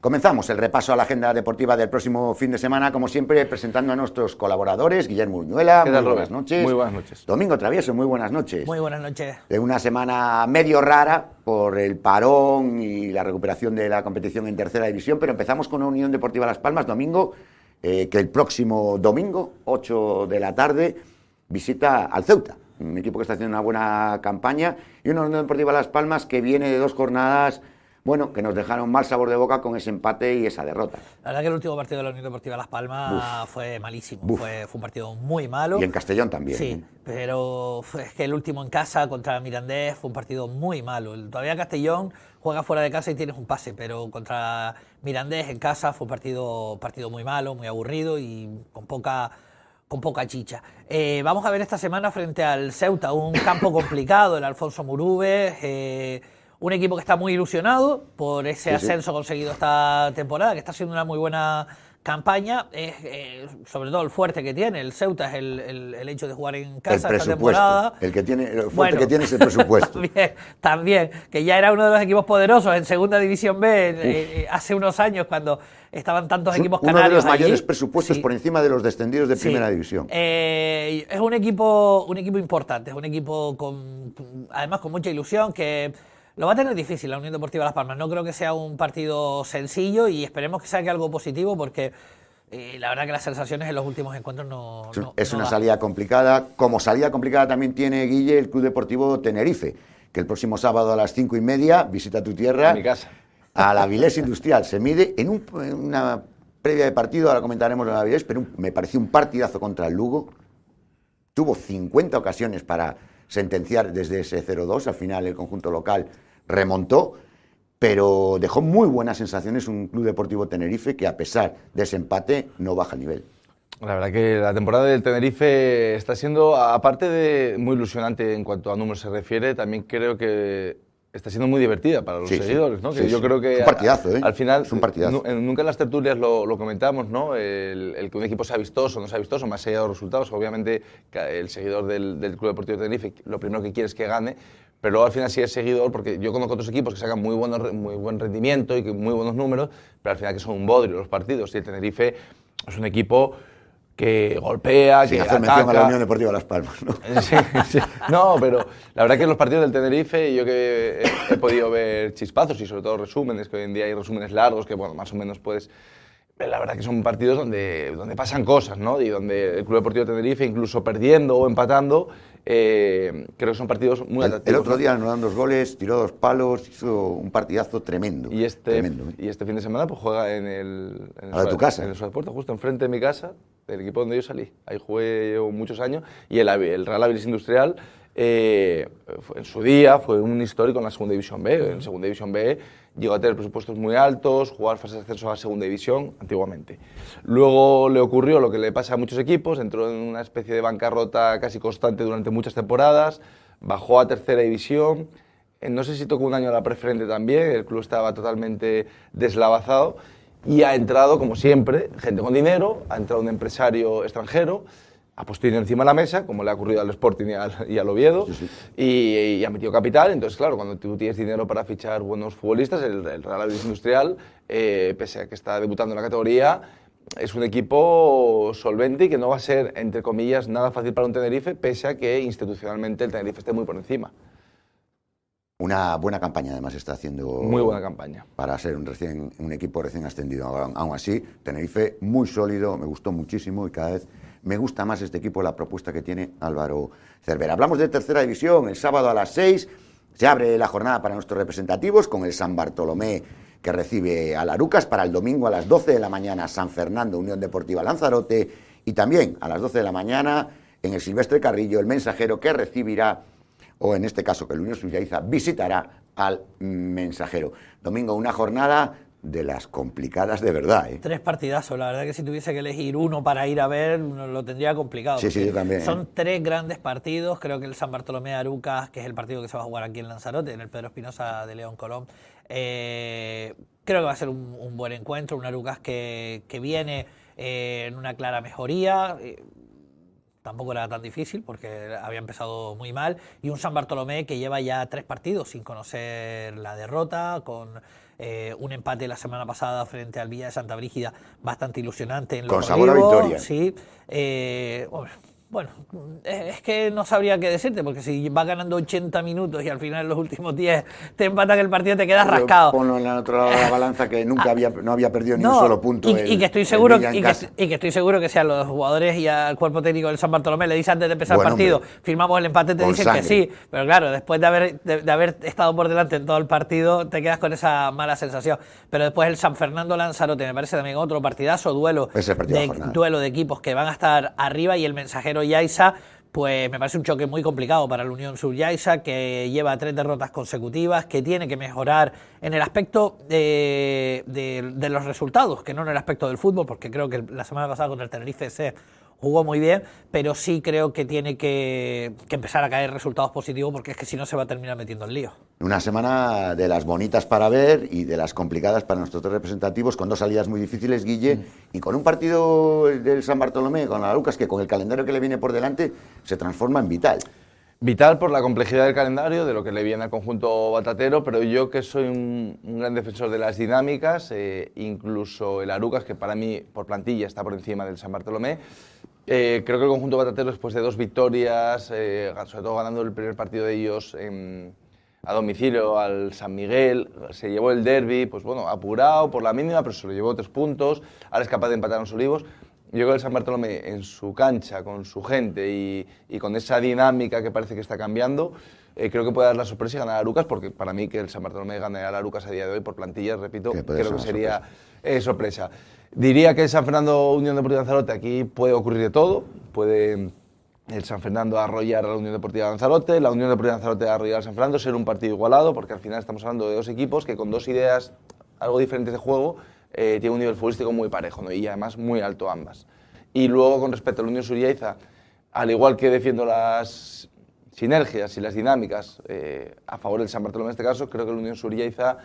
Comenzamos el repaso a la agenda deportiva del próximo fin de semana, como siempre, presentando a nuestros colaboradores. Guillermo Uñuela, muy buenas noches. Muy buenas noches. Domingo Travieso, muy buenas noches. Muy buenas noches. De una semana medio rara por el parón y la recuperación de la competición en tercera división, pero empezamos con la Unión Deportiva Las Palmas, domingo, que el próximo domingo, 8 de la tarde, visita al Ceuta, un equipo que está haciendo una buena campaña, y una Unión Deportiva Las Palmas que viene de 2 jornadas, bueno, que nos dejaron mal sabor de boca con ese empate y esa derrota. La verdad que el último partido de la Unión Deportiva Las Palmas fue malísimo. Fue un partido muy malo. Y en Castellón también. Sí, pero es que el último en casa contra Mirandés fue un partido muy malo. Todavía Castellón juega fuera de casa y tienes un pase, pero contra Mirandés en casa fue un partido muy malo, muy aburrido y con poca chicha. Vamos a ver esta semana frente al Ceuta, un campo complicado, el Alfonso Murube, un equipo que está muy ilusionado por ese ascenso conseguido esta temporada, que está haciendo una muy buena campaña, sobre todo el fuerte que tiene el Ceuta es el hecho de jugar en casa esta temporada. El fuerte que tiene es el presupuesto. También, que ya era uno de los equipos poderosos en Segunda División B hace unos años cuando estaban tantos equipos canarios. Uno de los allí. mayores presupuestos por encima de los descendidos de Primera División. Es un equipo importante, es un equipo además con mucha ilusión, que lo va a tener difícil la Unión Deportiva Las Palmas. No creo que sea un partido sencillo y esperemos que saque algo positivo porque la verdad que las sensaciones en los últimos encuentros no es una van. salida complicada. Como salida complicada también tiene, Guille, el Club Deportivo Tenerife, que el próximo sábado a las 5:30 visita tu tierra, a mi casa, a la Avilés Industrial. Se mide en una previa de partido, ahora comentaremos en la Avilés, pero me pareció un partidazo contra el Lugo. Tuvo 50 ocasiones para sentenciar desde ese 0-2. Al final el conjunto local remontó, pero dejó muy buenas sensaciones un Club Deportivo Tenerife que, a pesar de ese empate, no baja nivel. La verdad que la temporada del Tenerife está siendo, aparte de muy ilusionante en cuanto a números se refiere, también creo que está siendo muy divertida para los seguidores, ¿no? Yo creo que es un partidazo, al final, es un partidazo. Nunca en las tertulias lo comentamos, ¿no? El que un equipo sea vistoso o no sea vistoso, más allá de los resultados. Obviamente, el seguidor del Club Deportivo Tenerife lo primero que quiere es que gane, pero luego al final sí es seguidor, porque yo conozco otros equipos que sacan muy buen rendimiento y muy buenos números, pero al final que son un bodrio los partidos. Y el Tenerife es un equipo que golpea, que hacer ataca. mención a la Unión Deportiva Las Palmas, ¿no? Sí. No, pero la verdad que en los partidos del Tenerife, yo que he podido ver chispazos y sobre todo resúmenes, que hoy en día hay resúmenes largos, que bueno, más o menos puedes... La verdad que son partidos donde pasan cosas, ¿no? Y donde el Club Deportivo Tenerife, incluso perdiendo o empatando, creo que son partidos muy atractivos. El otro día anularon 2 goles, tiró 2 palos, hizo un partidazo tremendo. Y este fin de semana pues juega en tu casa. En el Suadeporta, justo enfrente de mi casa, del equipo donde yo salí. Ahí jugué yo muchos años. Y el Real Avilés Industrial, en su día, fue un histórico en la Segunda División B. En Segunda División B llegó a tener presupuestos muy altos, jugar fases de ascenso a la Segunda División, antiguamente. Luego le ocurrió lo que le pasa a muchos equipos, entró en una especie de bancarrota casi constante durante muchas temporadas, bajó a Tercera División, no sé si tocó un año a la preferente también, el club estaba totalmente deslavazado, y ha entrado, como siempre, gente con dinero, ha entrado un empresario extranjero, ha puesto dinero encima de la mesa, como le ha ocurrido al Sporting y al Oviedo, y ha metido capital. Entonces, claro, cuando tú tienes dinero para fichar buenos futbolistas, el Real Avilés Industrial, pese a que está debutando en la categoría, es un equipo solvente y que no va a ser, entre comillas, nada fácil para un Tenerife, pese a que institucionalmente el Tenerife esté muy por encima. Una buena campaña, además, está haciendo. Muy buena campaña. Para ser un equipo recién ascendido. Aún así, Tenerife muy sólido, me gustó muchísimo y cada vez me gusta más este equipo, la propuesta que tiene Álvaro Cervera. Hablamos de Tercera División, el sábado a las 6 se abre la jornada para nuestros representativos con el San Bartolomé, que recibe al Arucas, para el domingo a las 12 de la mañana San Fernando, Unión Deportiva Lanzarote, y también a las 12 de la mañana en el Silvestre Carrillo, el Mensajero, que recibirá, o en este caso que el Unión Sullaiza visitará al Mensajero. Domingo, una jornada de las complicadas de verdad, ¿eh? 3 partidazos, la verdad que si tuviese que elegir uno para ir a ver, lo tendría complicado. Sí, yo también. Son 3 grandes partidos, creo que el San Bartolomé de Arucas, que es el partido que se va a jugar aquí en Lanzarote, en el Pedro Espinosa de León Colón, creo que va a ser un buen encuentro, un Arucas que viene en una clara mejoría, tampoco era tan difícil porque había empezado muy mal, y un San Bartolomé que lleva ya 3 partidos sin conocer la derrota, con un empate la semana pasada frente al Villa de Santa Brígida bastante ilusionante en con sabor a victoria. Sí, bueno, es que no sabría qué decirte, porque si vas ganando 80 minutos y al final en los últimos 10 te empatan el partido, te quedas rascado. Ponlo en la otra lado de la balanza, que nunca no había perdido ni un solo punto. Y que estoy seguro que si a los jugadores y al cuerpo técnico del San Bartolomé le dices antes de empezar el partido, firmamos el empate, te dicen que sí. Pero claro, después de haber estado por delante en todo el partido, te quedas con esa mala sensación. Pero después el San Fernando Lanzarote me parece también otro partidazo, duelo de equipos que van a estar arriba, y el Mensajero Yaiza, pues me parece un choque muy complicado para la Unión Sur Yaiza, que lleva 3 derrotas consecutivas, que tiene que mejorar en el aspecto de los resultados, que no en el aspecto del fútbol, porque creo que la semana pasada contra el Tenerife FC jugó muy bien, pero sí creo que tiene que empezar a caer resultados positivos, porque es que si no se va a terminar metiendo en lío. Una semana de las bonitas para ver y de las complicadas para nuestros 3 representativos, con 2 salidas muy difíciles, Guille, y con un partido del San Bartolomé, con la Lucas, que con el calendario que le viene por delante se transforma en vital. Vital por la complejidad del calendario, de lo que le viene al conjunto batatero, pero yo, que soy un gran defensor de las dinámicas, incluso el Arucas, que para mí por plantilla está por encima del San Bartolomé, creo que el conjunto batatero, después de 2 victorias, sobre todo ganando el primer partido de ellos a domicilio al San Miguel, se llevó el derbi, pues bueno, apurado por la mínima, pero se lo llevó 3 puntos, ahora es capaz de empatar a los Olivos. Yo creo que el San Bartolomé, en su cancha, con su gente y con esa dinámica que parece que está cambiando, creo que puede dar la sorpresa y ganar a Arucas, porque para mí que el San Bartolomé gane a Arucas a día de hoy por plantilla, repito, creo que sería sorpresa. Diría que el San Fernando Unión Deportiva Lanzarote, aquí puede ocurrir de todo, puede el San Fernando arrollar a la Unión Deportiva Lanzarote, la Unión Deportiva Lanzarote arrollar al San Fernando, ser un partido igualado, porque al final estamos hablando de 2 equipos que con 2 ideas algo diferentes de juego tiene un nivel futbolístico muy parejo, ¿no? Y además muy alto ambas. Y luego, con respecto a la Unión Sur Yaiza, al igual que defiendo las sinergias y las dinámicas a favor del San Bartolomé en este caso, creo que la Unión Sur Yaiza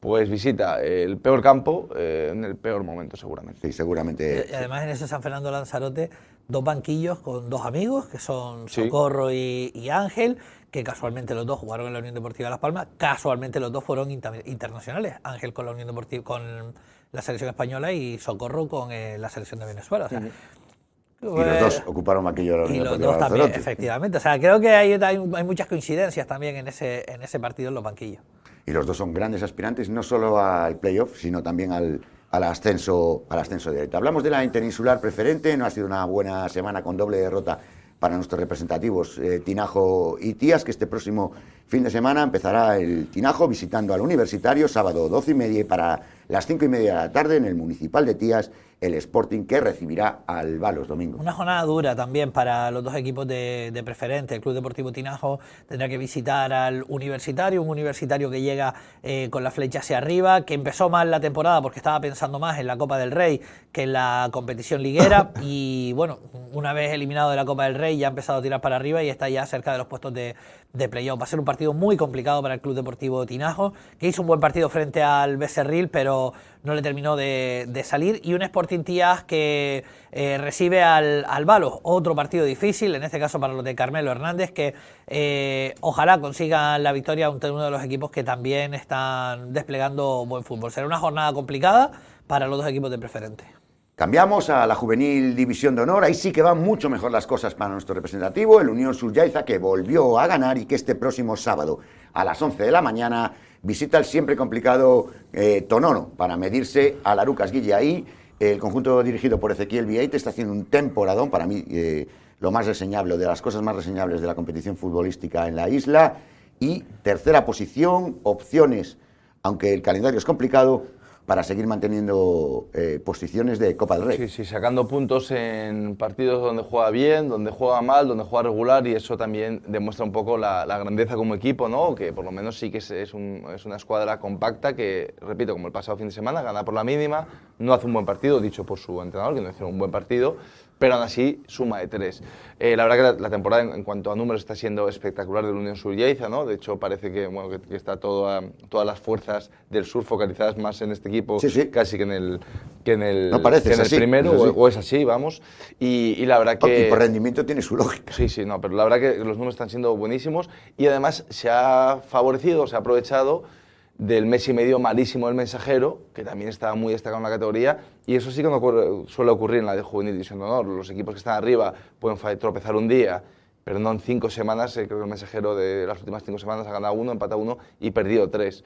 pues visita el peor campo en el peor momento, seguramente. Sí, seguramente. Y además en ese San Fernando Lanzarote, 2 banquillos con 2 amigos, que son Socorro y Ángel, que casualmente los 2 jugaron en la Unión Deportiva Las Palmas, casualmente los 2 fueron internacionales, Ángel con la Unión Deportiva, con la selección española, y Socorro con la selección de Venezuela. O sea, y los 2 ocuparon banquillo de la Unión Deportiva Lanzarote. Y los 2 también, efectivamente. O sea, creo que hay muchas coincidencias también en ese partido en los banquillos. Y los 2 son grandes aspirantes, no solo al playoff, sino también al ascenso directo. Hablamos de la interinsular preferente, no ha sido una buena semana con doble derrota para nuestros representativos Tinajo y Tías, que este próximo fin de semana empezará el Tinajo visitando al Universitario, sábado 12:30, y para las 5:30 de la tarde en el Municipal de Tías, el Sporting, que recibirá al Balos domingo. Una jornada dura también para los 2 equipos de preferente. El Club Deportivo Tinajo tendrá que visitar al Universitario, un Universitario que llega con la flecha hacia arriba, que empezó mal la temporada porque estaba pensando más en la Copa del Rey que en la competición liguera, y bueno, una vez eliminado de la Copa del Rey ya ha empezado a tirar para arriba y está ya cerca de los puestos de playoff. Va a ser un partido muy complicado para el Club Deportivo Tinajo, que hizo un buen partido frente al Becerril, pero no le terminó de salir, y un Sporting Tías que recibe al Balos, otro partido difícil, en este caso para los de Carmelo Hernández, que ojalá consigan la victoria ante uno de los equipos que también están desplegando buen fútbol. Será una jornada complicada para los 2 equipos de preferente. Cambiamos a la Juvenil División de Honor. Ahí sí que van mucho mejor las cosas para nuestro representativo, el Unión Sur Yaiza, que volvió a ganar y que este próximo sábado a las 11 de la mañana visita el siempre complicado Tonono para medirse al Arucas. Guille, ahí el conjunto dirigido por Ezequiel Vieite está haciendo un temporadón, para mí lo más reseñable, de las cosas más reseñables de la competición futbolística en la isla, y tercera posición, opciones, aunque el calendario es complicado, para seguir manteniendo posiciones de Copa del Rey. Sí, sacando puntos en partidos donde juega bien, donde juega mal, donde juega regular, y eso también demuestra un poco la grandeza como equipo, ¿no? Que por lo menos sí que es una escuadra compacta que, repito, como el pasado fin de semana, gana por la mínima, no hace un buen partido, dicho por su entrenador, que no hizo un buen partido, pero aún así suma de 3. La verdad que la temporada en cuanto a números está siendo espectacular del Unión Sur-Lleida, ¿no? De hecho parece que, bueno, que está todas las fuerzas del sur focalizadas más en este equipo, casi que en el, no parece, que en el así, primero, o es así, vamos. Y la verdad que... Y por rendimiento tiene su lógica. Sí, no, pero la verdad que los números están siendo buenísimos y además se ha favorecido, se ha aprovechado del mes y medio malísimo del Mensajero, que también estaba muy destacado en la categoría, y eso sí que no suele ocurrir en la de Juvenil División de Honor. Los equipos que están arriba pueden tropezar un día, pero no en 5 semanas. Creo que el Mensajero de las últimas 5 semanas ha ganado 1, empatado 1 y perdido 3.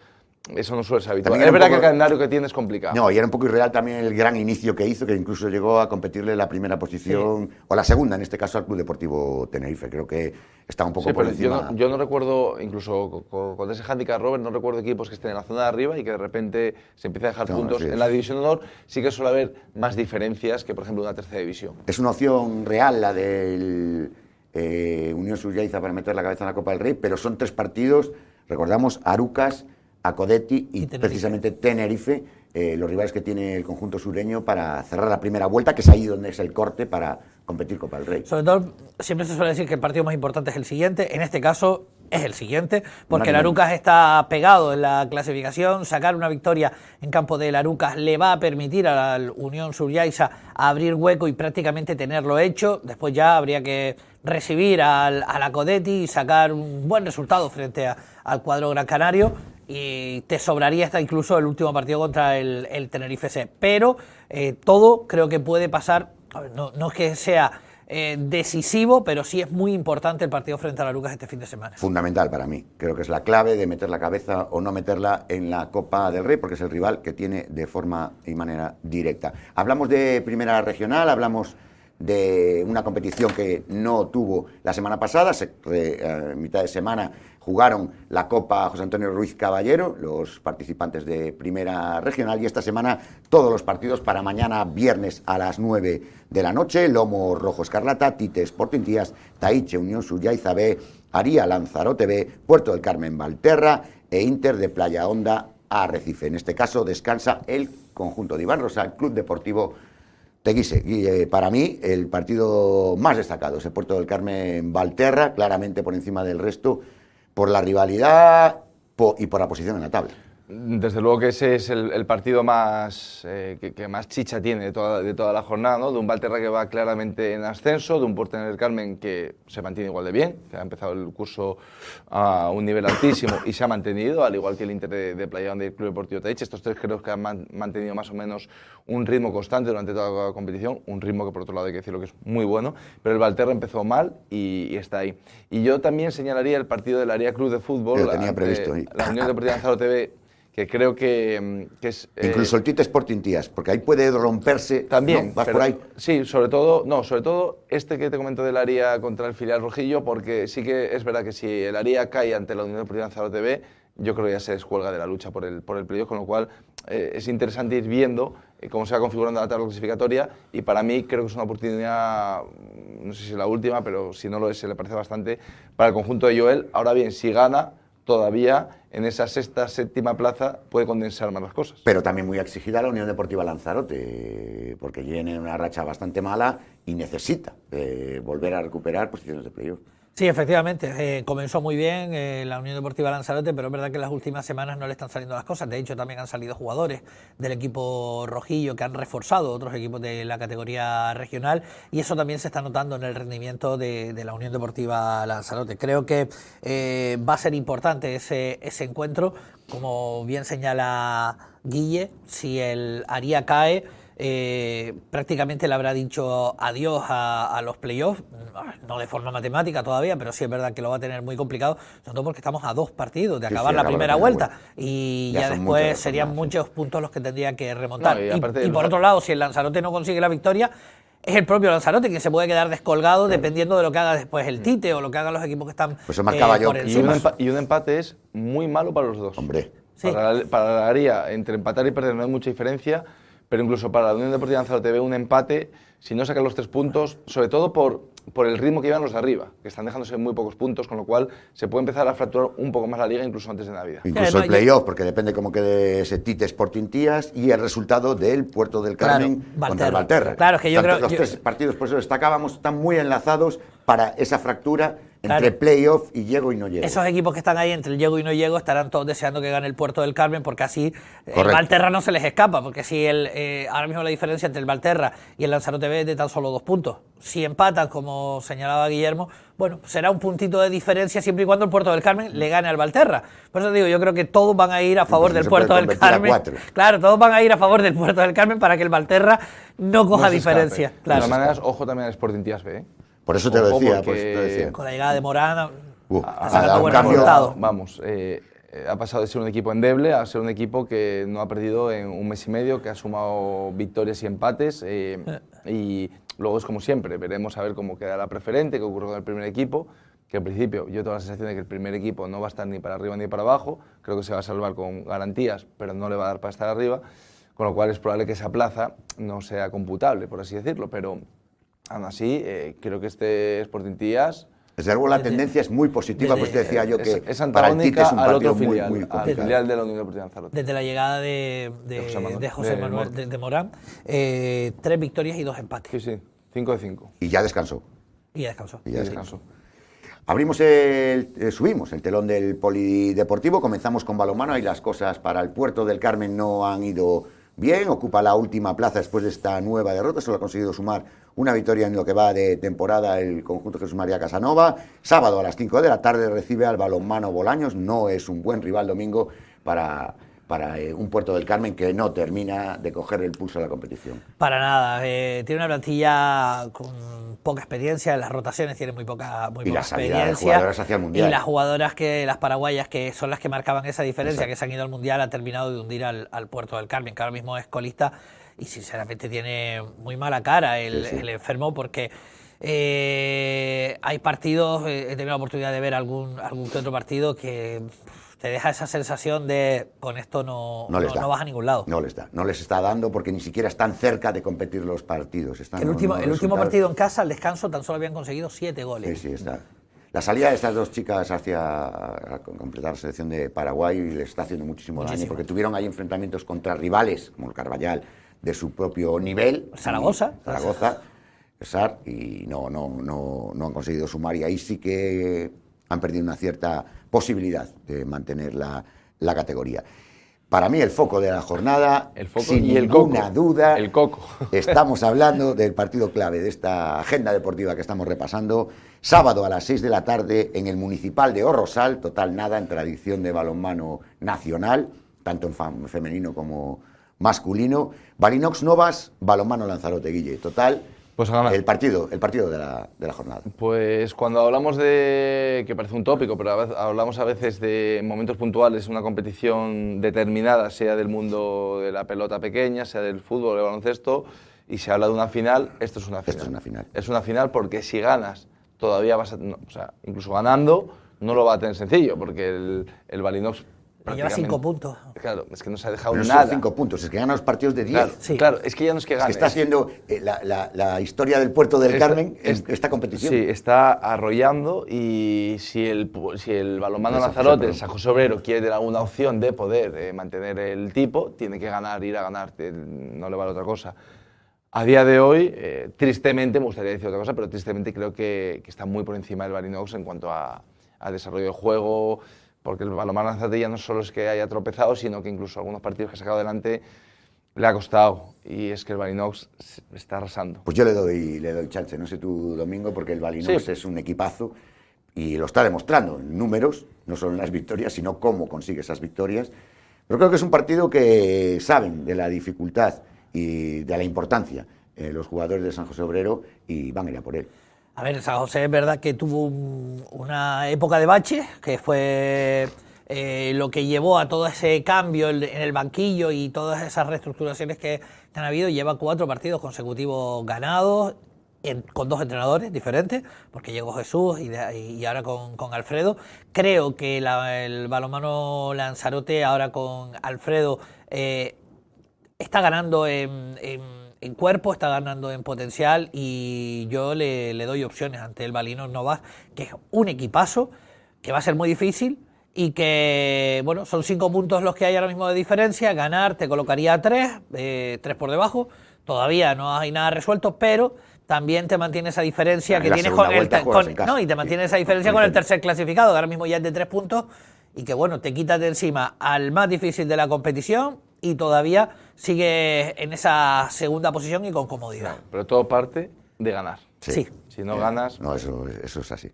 Eso no suele ser habitual. Es verdad que el calendario que tiene es complicado. No, y era un poco irreal también el gran inicio que hizo, que incluso llegó a competirle la primera posición, o la segunda, en este caso, al Club Deportivo Tenerife. Creo que está un poco por encima. Yo no recuerdo, incluso con ese handicap, Robert, no recuerdo equipos que estén en la zona de arriba y que de repente se empiece a dejar puntos. En la División de Honor sí que suele haber más diferencias que, por ejemplo, una tercera división. Es una opción real la del Unión Sur-Lleida para meter la cabeza en la Copa del Rey, pero son 3 partidos, recordamos, Arucas, Acodetti y precisamente Tenerife, los rivales que tiene el conjunto sureño para cerrar la primera vuelta, que es ahí donde es el corte para competir Copa del Rey. Sobre todo, siempre se suele decir que el partido más importante es el siguiente. En este caso es el siguiente, porque el Arucas está pegado en la clasificación. Sacar una victoria en campo del Arucas le va a permitir a la Unión Sur-Lleida abrir hueco y prácticamente tenerlo hecho. Después ya habría que recibir al Acodetti y sacar un buen resultado frente al cuadro gran canario. Y te sobraría hasta incluso el último partido contra el Tenerife C. Pero todo creo que puede pasar. A ver, no es que sea decisivo, pero sí es muy importante el partido frente a la Arucas este fin de semana. Fundamental para mí. Creo que es la clave de meter la cabeza o no meterla en la Copa del Rey, porque es el rival que tiene de forma y manera directa. Hablamos de primera regional, hablamos de una competición que no tuvo la semana pasada. Mitad de semana jugaron la Copa José Antonio Ruiz Caballero, los participantes de primera regional, y esta semana todos los partidos para mañana viernes a las 9 de la noche. Lomo Rojo Escarlata, Tite Sporting Tías, Taiche Unión Sur-Lleida B, Aría Lanzarote B, Puerto del Carmen Valterra e Inter de Playa Honda Arrecife. En este caso descansa el conjunto de Iván Rosa, el Club Deportivo Teguise. Y para mí el partido más destacado es el Puerto del Carmen Valterra, claramente por encima del resto, por la rivalidad y por la posición en la tabla. Desde luego que ese es el partido más que más chicha tiene de toda la jornada, ¿no? De un Valterra que va claramente en ascenso, de un Puerto del Carmen que se mantiene igual de bien, que ha empezado el curso a un nivel altísimo y se ha mantenido, al igual que el Inter de Playa Honda y el Club Deportivo Taiche. Estos 3 creo que han mantenido más o menos un ritmo constante durante toda la competición, un ritmo que por otro lado hay que decirlo que es muy bueno, pero el Valterra empezó mal y está ahí. Y yo también señalaría el partido del Aria Club de Fútbol, lo tenía previsto, la Unión Deportiva Lanzarote B, que creo que es... Incluso el Tite Sporting Tías, porque ahí puede romperse... También. ¿No? ¿Vas por ahí? Sí, sobre todo este que te comento del Aria contra el filial rojillo, porque sí que es verdad que si el Aria cae ante la Unión Deportiva Lanzarote B, yo creo que ya se descuelga de la lucha por el playoff, con lo cual es interesante ir viendo cómo se va configurando la tabla clasificatoria, y para mí creo que es una oportunidad, no sé si es la última, pero si no lo es, se le parece bastante, para el conjunto de Joel. Ahora bien, si gana, todavía en esa sexta, séptima plaza puede condensar más las cosas. Pero también muy exigida la Unión Deportiva Lanzarote, porque tiene una racha bastante mala y necesita volver a recuperar posiciones de playoff. Sí, efectivamente, comenzó muy bien la Unión Deportiva Lanzarote, pero es verdad que en las últimas semanas no le están saliendo las cosas. De hecho, también han salido jugadores del equipo rojillo que han reforzado otros equipos de la categoría regional, y eso también se está notando en el rendimiento de la Unión Deportiva Lanzarote. Creo que va a ser importante ese encuentro, como bien señala Guille. Si el Aria cae, prácticamente le habrá dicho adiós a los playoffs, no de forma matemática todavía, pero sí es verdad que lo va a tener muy complicado, sobre todo porque estamos a 2 partidos de acabar la primera vuelta, y ya después serían muchos puntos los que tendría que remontar. No, y por otro lado, si el Lanzarote no consigue la victoria, es el propio Lanzarote quien se puede quedar descolgado, dependiendo de lo que haga después el Tite o lo que hagan los equipos que están por encima. Y un empate es muy malo para los dos. Hombre. Sí. Para la Aria, entre empatar y perder no hay mucha diferencia, pero incluso para la Unión Deportiva Lanzarote B un empate si no sacan los 3 puntos, sobre todo por el ritmo que llevan los de arriba, que están dejándose muy pocos puntos, con lo cual se puede empezar a fracturar un poco más la liga incluso antes de Navidad. Incluso el playoff, porque depende cómo quede ese Tite Sporting Tías y el resultado del Puerto del Carmen contra el Valterra. Claro, es que yo creo los 3 partidos, por eso destacábamos, están muy enlazados para esa fractura entre playoff y llego y no llego. Esos equipos que están ahí entre el llego y no llego estarán todos deseando que gane el Puerto del Carmen, porque así el Valterra no se les escapa, porque si ahora mismo la diferencia entre el Valterra y el Lanzarote B es de tan solo 2 puntos. Si empatan, como señalaba Guillermo, bueno, será un puntito de diferencia siempre y cuando el Puerto del Carmen le gane al Valterra. Por eso digo, yo creo que todos van a ir a favor del Puerto del Carmen. Claro, todos van a ir a favor del Puerto del Carmen para que el Valterra no coja diferencia. Claro. De todas maneras, ojo también al Sporting Tías B, ¿eh? Por eso te lo decía, Con la llegada de Morán ha dado un cambio. Vamos, ha pasado de ser un equipo endeble a ser un equipo que no ha perdido en un mes y medio, que ha sumado victorias y empates. Y luego es como siempre, veremos a ver cómo queda la preferente, qué ocurre con el primer equipo, que al principio yo tengo la sensación de que el primer equipo no va a estar ni para arriba ni para abajo, creo que se va a salvar con garantías, pero no le va a dar para estar arriba, con lo cual es probable que esa plaza no sea computable, por así decirlo, pero aún así creo que este Sporting Tías... Desde luego la tendencia es muy positiva, pues te decía yo que es para el Tite es un al partido otro filial, muy al complicado. filial de la Unión Deportiva Lanzarote. Desde la llegada de José Manuel de Morán, 3 victorias y 2 empates. Sí, 5 de 5. Y ya descansó. Y ya descansó. Subimos el telón del polideportivo, comenzamos con balonmano y las cosas para el Puerto del Carmen no han ido bien, ocupa la última plaza después de esta nueva derrota, solo ha conseguido sumar una victoria en lo que va de temporada el conjunto Jesús María Casanova. Sábado a las 5 de la tarde recibe al balonmano Bolaños, no es un buen rival domingo para un Puerto del Carmen que no termina de coger el pulso de la competición. Para nada, tiene una plantilla con poca experiencia, en las rotaciones tiene muy poca y la salida de experiencia. Jugadoras hacia el Mundial. Y las jugadoras, las paraguayas, que son las que marcaban esa diferencia, Exacto. que se han ido al Mundial, ha terminado de hundir al Puerto del Carmen, que ahora mismo es colista y sinceramente tiene muy mala cara el enfermo, porque hay partidos, he tenido la oportunidad de ver algún que otro partido que te deja esa sensación de con esto no vas a ningún lado. No les está dando porque ni siquiera están cerca de competir los partidos. El último partido en casa, al descanso, tan solo habían conseguido 7 goles. Sí, está. La salida de estas dos chicas hacia completar la selección de Paraguay les está haciendo muchísimo daño, porque tuvieron ahí enfrentamientos contra rivales como el Carballal de su propio nivel. Zaragoza, y no han conseguido sumar, y ahí sí que han perdido una cierta posibilidad de mantener la categoría. Para mí el foco de la jornada, sin ninguna duda, el coco. Estamos hablando del partido clave de esta agenda deportiva que estamos repasando. Sábado a las 6 de la tarde en el Municipal de Orrosal, total nada en tradición de balonmano nacional, tanto en femenino como masculino. Balinox Novas, balonmano Lanzarote, Guille, total. Pues a ganar. El partido de la jornada. Pues cuando hablamos de, que parece un tópico, pero hablamos a veces de momentos puntuales, una competición determinada, sea del mundo de la pelota pequeña, sea del fútbol o del baloncesto, y se habla de una final, esto es una final. Esto es una final. Es una final porque si ganas, todavía vas a... o sea, incluso ganando, no lo va a tener sencillo, porque el Balinox... Lleva 5 puntos. Claro, es que no se ha dejado Pero nada. No son 5 puntos, es que gana los partidos de 10. Claro, sí. Claro, es que ya no es que gane. Es que está haciendo la historia del Puerto del Carmen en esta competición. Sí, está arrollando, y si el balonmano Lanzarote, el San José Obrero, quiere alguna opción de poder mantener el tipo, tiene que ganar, ir a ganar, no le vale otra cosa. A día de hoy, tristemente, me gustaría decir otra cosa, pero tristemente creo que está muy por encima del Balinox en cuanto a desarrollo de juego, porque el balonmano Lanzarote ya no solo es que haya tropezado, sino que incluso algunos partidos que ha sacado adelante le ha costado, y es que el Balinox está arrasando. Pues yo le doy chance, no sé tú, Domingo, porque el Balinox es un equipazo y lo está demostrando en números, no solo en las victorias, sino cómo consigue esas victorias. Pero creo que es un partido que saben de la dificultad y de la importancia los jugadores de San José Obrero, y van a ir a por él. A ver, San José es verdad que tuvo una época de bache, que fue lo que llevó a todo ese cambio en el banquillo y todas esas reestructuraciones que han habido. Lleva 4 partidos consecutivos ganados, con 2 entrenadores diferentes, porque llegó Jesús y ahora con Alfredo. Creo que el balonmano Lanzarote ahora con Alfredo está ganando en en cuerpo, está ganando en potencial y yo le doy opciones ante el Balinos Novas, que es un equipazo, que va a ser muy difícil y que, bueno, son 5 puntos los que hay ahora mismo de diferencia. Ganar te colocaría a 3 por debajo. Todavía no hay nada resuelto, pero también te mantiene esa diferencia que tienes con el y te mantiene esa diferencia con el tercer clasificado, que ahora mismo ya es de 3 puntos y que, bueno, te quitas de encima al más difícil de la competición y todavía sigue en esa segunda posición y con comodidad. Pero todo parte de ganar. Sí. Si no ganas... No, eso es así.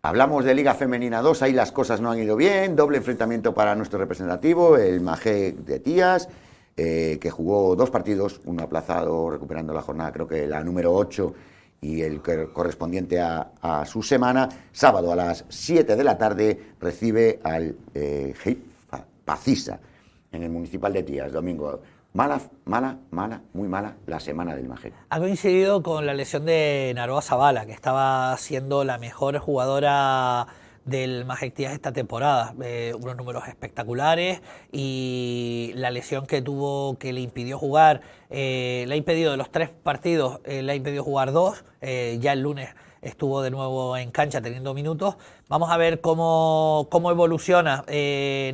Hablamos de Liga Femenina 2, ahí las cosas no han ido bien, doble enfrentamiento para nuestro representativo, el Magé de Tías, que jugó 2 partidos, uno aplazado, recuperando la jornada, creo que la número 8, y el correspondiente a su semana. Sábado a las 7 de la tarde recibe al Pacisa, en el Municipal de Tías. Domingo. Mala, muy mala la semana del Magé. Ha coincidido con la lesión de Naroa Zavala, que estaba siendo la mejor jugadora del Magé Tías esta temporada. Unos números espectaculares y la lesión que tuvo, que le impidió jugar, le ha impedido de los 3 partidos, le ha impedido jugar 2. Ya el lunes estuvo de nuevo en cancha teniendo minutos. Vamos a ver cómo evoluciona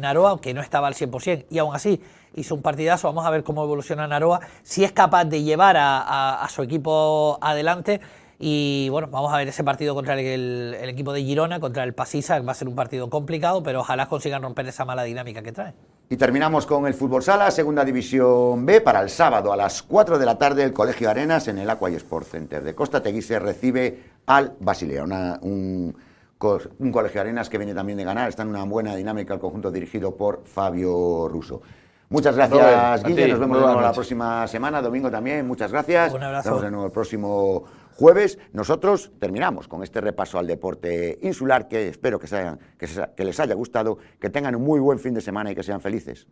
Naroa, que no estaba al 100%, y aún así hizo un partidazo. Vamos a ver cómo evoluciona Naroa, si es capaz de llevar a su equipo adelante. Y bueno, vamos a ver ese partido contra el equipo de Girona, contra el Pacisa, que va a ser un partido complicado, pero ojalá consigan romper esa mala dinámica que trae. Y terminamos con el fútbol sala, segunda división B, para el sábado a las 4 de la tarde, el Colegio Arenas en el Aqua Sport Center de Costa Teguise recibe al Basilea, un Colegio Arenas que viene también de ganar, está en una buena dinámica el conjunto dirigido por Fabio Russo. Muchas gracias, Guille, nos vemos de nuevo la próxima semana, domingo también, muchas gracias. Un abrazo. Nos vemos de nuevo el próximo jueves. Nosotros terminamos con este repaso al deporte insular, que espero que les haya gustado, que tengan un muy buen fin de semana y que sean felices.